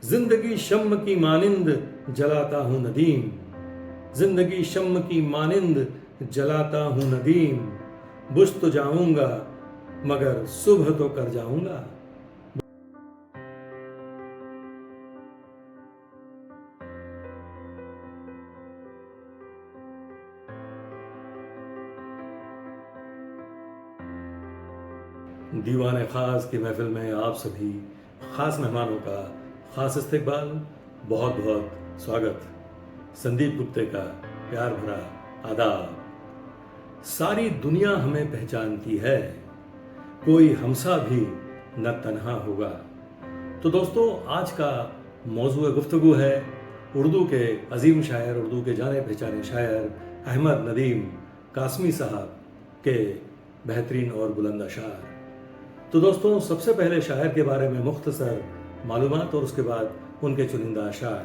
जिंदगी शम्म की मानिंद जलाता हूँ नदीम, जिंदगी शम्म की मानिंद जलाता हूँ नदीम। बुझ तो जाऊंगा मगर सुबह तो कर जाऊंगा। दीवाने ख़ास की महफिल में आप सभी ख़ास मेहमानों का ख़ास इस्तकबाल, बहुत बहुत स्वागत। संदीप गुप्ते का प्यार भरा आदाब। सारी दुनिया हमें पहचानती है, कोई हमसा भी न तन्हा होगा। तो दोस्तों, आज का मौजूद गुफ्तगू है उर्दू के अजीम शायर, उर्दू के जाने पहचाने शायर अहमद नदीम कासमी साहब के बेहतरीन और बुलंद अशार। तो दोस्तों, सबसे पहले शायर के बारे में मुख्तसर मालूमात और उसके बाद उनके चुनिंदा अशार।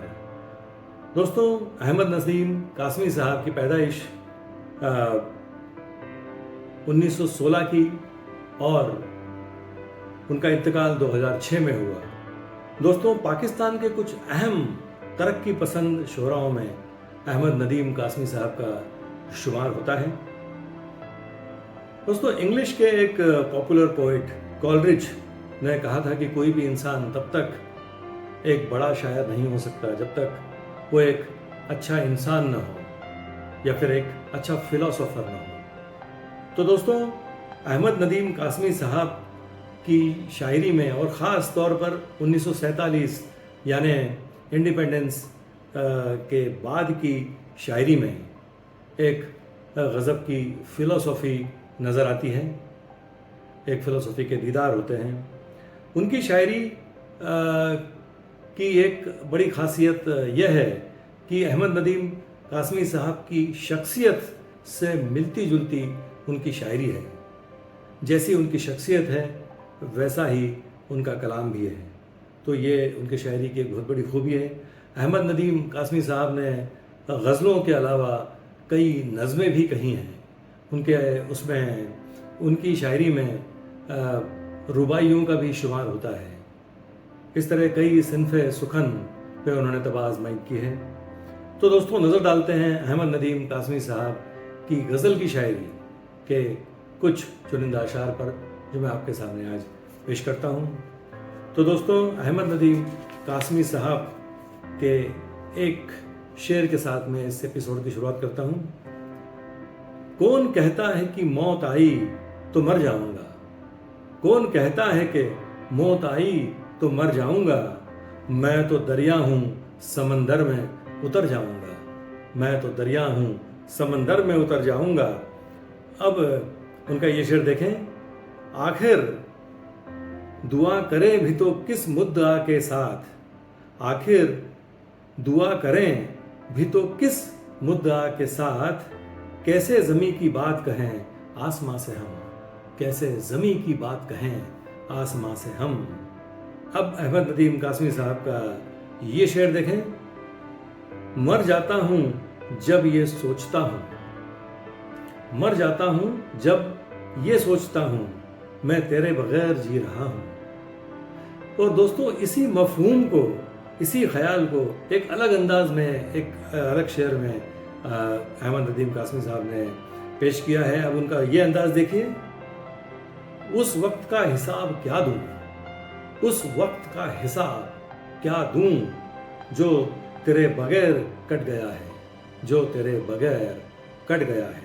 दोस्तों, अहमद नदीम कासमी साहब की पैदाइश 1916 की और उनका इंतकाल 2006 में हुआ। दोस्तों, पाकिस्तान के कुछ अहम तरक्की पसंद शोराओं में अहमद नदीम कासमी साहब का शुमार होता है। दोस्तों, इंग्लिश के एक पॉपुलर पोइट कॉलरिज ने कहा था कि कोई भी इंसान तब तक एक बड़ा शायर नहीं हो सकता जब तक वो एक अच्छा इंसान न हो या फिर एक अच्छा फिलोसोफर न हो। तो दोस्तों, अहमद नदीम कासमी साहब की शायरी में और ख़ास तौर पर 1947 यानी इंडिपेंडेंस के बाद की शायरी में एक गज़ब की फ़िलोसॉफ़ी नज़र आती है, एक फ़िलोसॉफ़ी के दीदार होते हैं। उनकी शायरी की एक बड़ी ख़ासियत यह है कि अहमद नदीम कासमी साहब की शख्सियत से मिलती जुलती उनकी शायरी है। जैसी उनकी शख्सियत है वैसा ही उनका कलाम भी है। तो ये उनकी शायरी की एक बहुत बड़ी खूबी है। अहमद नदीम कासमी साहब ने गज़लों के अलावा कई नज़में भी कही हैं। उनके उसमें उनकी शायरी में रुबाइयों का भी शुमार होता है। इस तरह कई सिनफ़े सुखन पे उन्होंने तबाह आज़माई की है। तो दोस्तों, नज़र डालते हैं अहमद नदीम कासमी साहब की गज़ल की शायरी के कुछ चुनिंदा अशार पर, जो मैं आपके सामने आज पेश करता हूँ। तो दोस्तों, अहमद नदीम कासमी साहब के एक शेर के साथ मैं इस एपिसोड की शुरुआत करता हूँ। कौन कहता है कि मौत आई तो मर जाऊंगा, कौन कहता है कि मौत आई तो मर जाऊंगा। मैं तो दरिया हूँ समंदर में उतर जाऊंगा, मैं तो दरिया हूँ समंदर में उतर जाऊंगा। अब उनका ये शेर देखें। आखिर दुआ करें भी तो किस मुद्दा के साथ, आखिर दुआ करें भी तो किस मुद्दा के साथ। कैसे ज़मी की बात कहें आसमां से हम, कैसे ज़मी की बात कहें आसमां से हम। अब अहमद नदीम कासमी साहब का ये शेर देखें। मर जाता हूँ जब ये सोचता हूँ, मर जाता हूँ जब ये सोचता हूँ, मैं तेरे बगैर जी रहा हूँ। और दोस्तों, इसी मफहूम को, इसी ख्याल को एक अलग अंदाज में, एक अलग शेर में अहमद नदीम कासमी साहब ने पेश किया है। अब उनका ये अंदाज देखिए। उस वक्त का हिसाब क्या दूं, उस वक्त का हिसाब क्या दूं, जो तेरे बगैर कट गया है, जो तेरे बगैर कट गया है।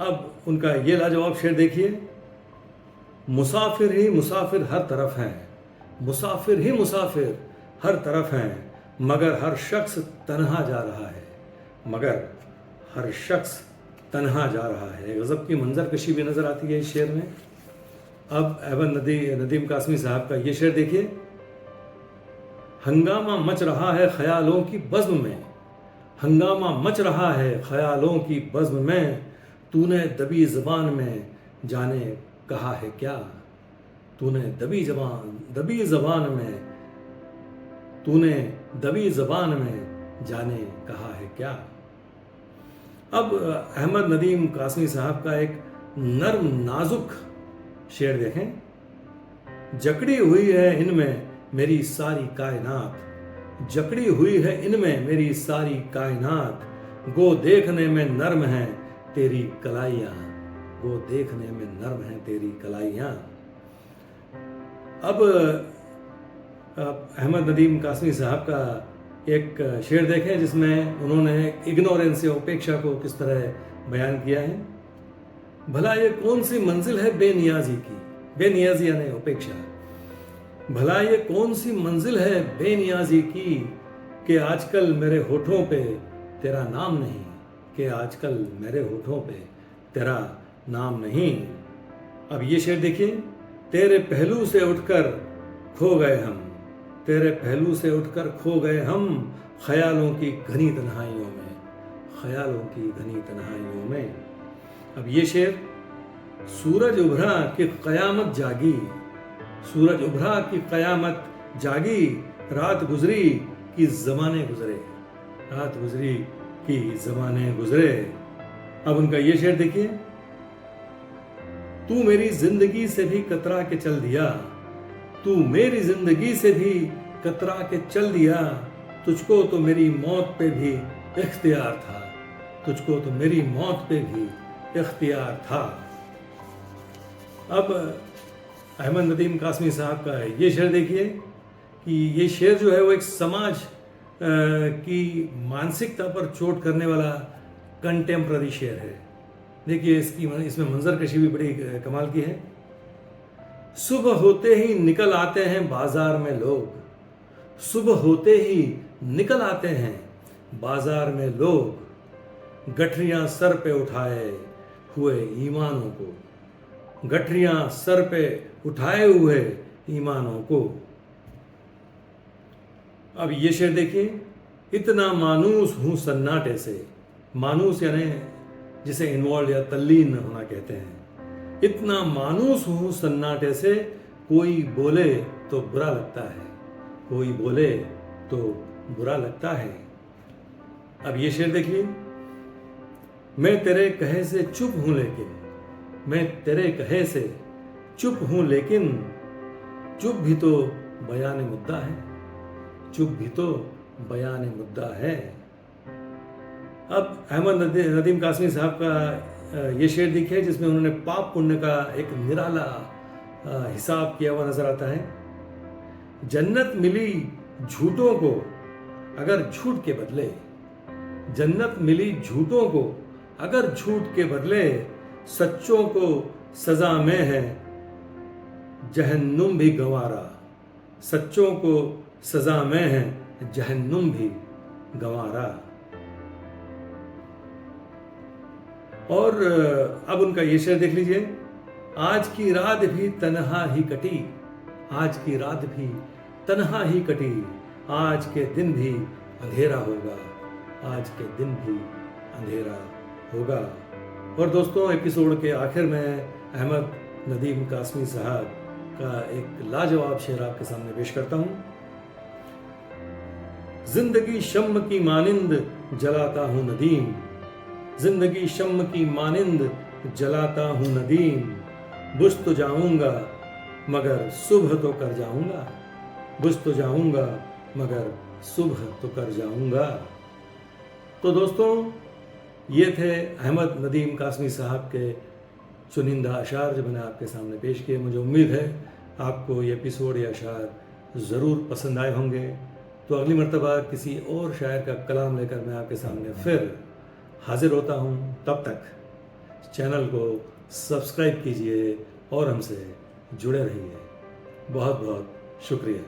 अब उनका ये लाजवाब शेर देखिए। मुसाफिर ही मुसाफिर हर तरफ हैं, मुसाफिर ही मुसाफिर हर तरफ हैं, मगर हर शख्स तन्हा जा रहा है, मगर हर शख्स तन्हा जा रहा है। गज़ब की मंजर कशी भी नज़र आती है इस शेर में। अब अहमद नदीम कासमी साहब का ये शेर देखिए। हंगामा मच रहा है ख्यालों की बज़्म में, हंगामा मच रहा है ख्यालों की बज़्म में। तूने दबी ज़बान में जाने कहा है क्या, तूने दबी ज़बान में, तूने दबी ज़बान में जाने कहा है क्या। अब अहमद नदीम कासमी साहब का एक नर्म नाजुक शेर देखें। जकड़ी हुई है इनमें मेरी सारी कायनात, जकड़ी हुई है इनमें मेरी सारी कायनात, गो देखने में नर्म है तेरी कलाइयाँ, गो देखने में नर्म है तेरी कलाइयाँ। अब अहमद नदीम कासमी साहब का एक शेर देखें जिसमें उन्होंने इग्नोरेंस या उपेक्षा को किस तरह बयान किया है। भला ये कौन सी मंजिल है बेनियाजी की, बेनियाजी यानी उपेक्षा। भला ये कौन सी मंजिल है बेनियाजी की, कि आजकल मेरे होठों पे तेरा नाम नहीं, कि आजकल मेरे होठों पे तेरा नाम नहीं। अब ये शेर देखिए, तेरे पहलू से उठकर खो गए हम, तेरे पहलू से उठकर खो गए हम, ख्यालों की घनी तन्हाइयों में, ख्यालों की घनी तन्हाइयों में। अब ये शेर, सूरज उभरा कि कयामत जागी, सूरज उभरा कि कयामत जागी, रात गुजरी कि जमाने गुजरे, रात गुजरी कि जमाने गुजरे। अब उनका ये शेर देखिए, तू मेरी जिंदगी से भी कतरा के चल दिया, तू मेरी जिंदगी से भी कतरा के चल दिया, तुझको तो मेरी मौत पे भी इख्तियार था, तुझको तो मेरी मौत पे भी इख्तियार था। अब अहमद नदीम कासमी साहब का ये शेर देखिए कि ये शेर जो है वो एक समाज की मानसिकता पर चोट करने वाला कंटेम्प्ररी शेर है। देखिए इसमें मंजर कशी भी बड़ी कमाल की है। सुबह होते ही निकल आते हैं बाजार में लोग, सुबह होते ही निकल आते हैं बाजार में लोग, गठरियां सर पे उठाए हुए ईमानों को, गठरियां सर पे उठाए हुए ईमानों को। अब ये शेर देखिए, इतना मानूस हूं सन्नाटे से, मानूस यानी जिसे इन्वॉल्व या तल्लीन होना कहते हैं, इतना मानूस हूं सन्नाटे से, कोई बोले तो बुरा लगता है, कोई बोले तो बुरा लगता है। अब ये शेर देखिए, मैं तेरे कहे से चुप हूं लेकिन, मैं तेरे कहे से चुप हूं लेकिन, चुप भी तो बयान मुद्दा है, चुप भी तो बयान मुद्दा है। अब अहमद नदीम कासमी साहब का ये शेर देखिए जिसमें उन्होंने पाप पुण्य का एक निराला हिसाब किया हुआ नजर आता है। जन्नत मिली झूठों को अगर झूठ के बदले, जन्नत मिली झूठों को अगर झूठ के बदले, सच्चों को सजा में है जहन्नुम भी गंवारा, सच्चों को सजा में है जहन्नुम भी गंवारा। और अब उनका ये शेर देख लीजिए, आज की रात भी तन्हा ही कटी, आज की रात भी तन्हा ही कटी, आज के दिन भी अंधेरा होगा, आज के दिन भी अंधेरा होगा। और दोस्तों, एपिसोड के आखिर में अहमद नदीम कासमी साहब का एक लाजवाब शेर आपके सामने पेश करता हूं। जिंदगी शम्म की मानिंद जलाता हूं नदीम, जिंदगी शम्म की मानिंद जलाता हूं नदीम, बुझ तो जाऊंगा मगर सुबह तो कर जाऊंगा, बुझ तो जाऊंगा मगर सुबह तो कर जाऊंगा। तो दोस्तों, ये थे अहमद नदीम कासमी साहब के चुनिंदा अशार जो मैंने आपके सामने पेश किए। मुझे उम्मीद है आपको ये एपिसोड या अशार ज़रूर पसंद आए होंगे। तो अगली मर्तबा किसी और शायर का कलाम लेकर मैं आपके सामने फिर हाजिर होता हूँ। तब तक चैनल को सब्सक्राइब कीजिए और हमसे जुड़े रहिए। बहुत बहुत शुक्रिया।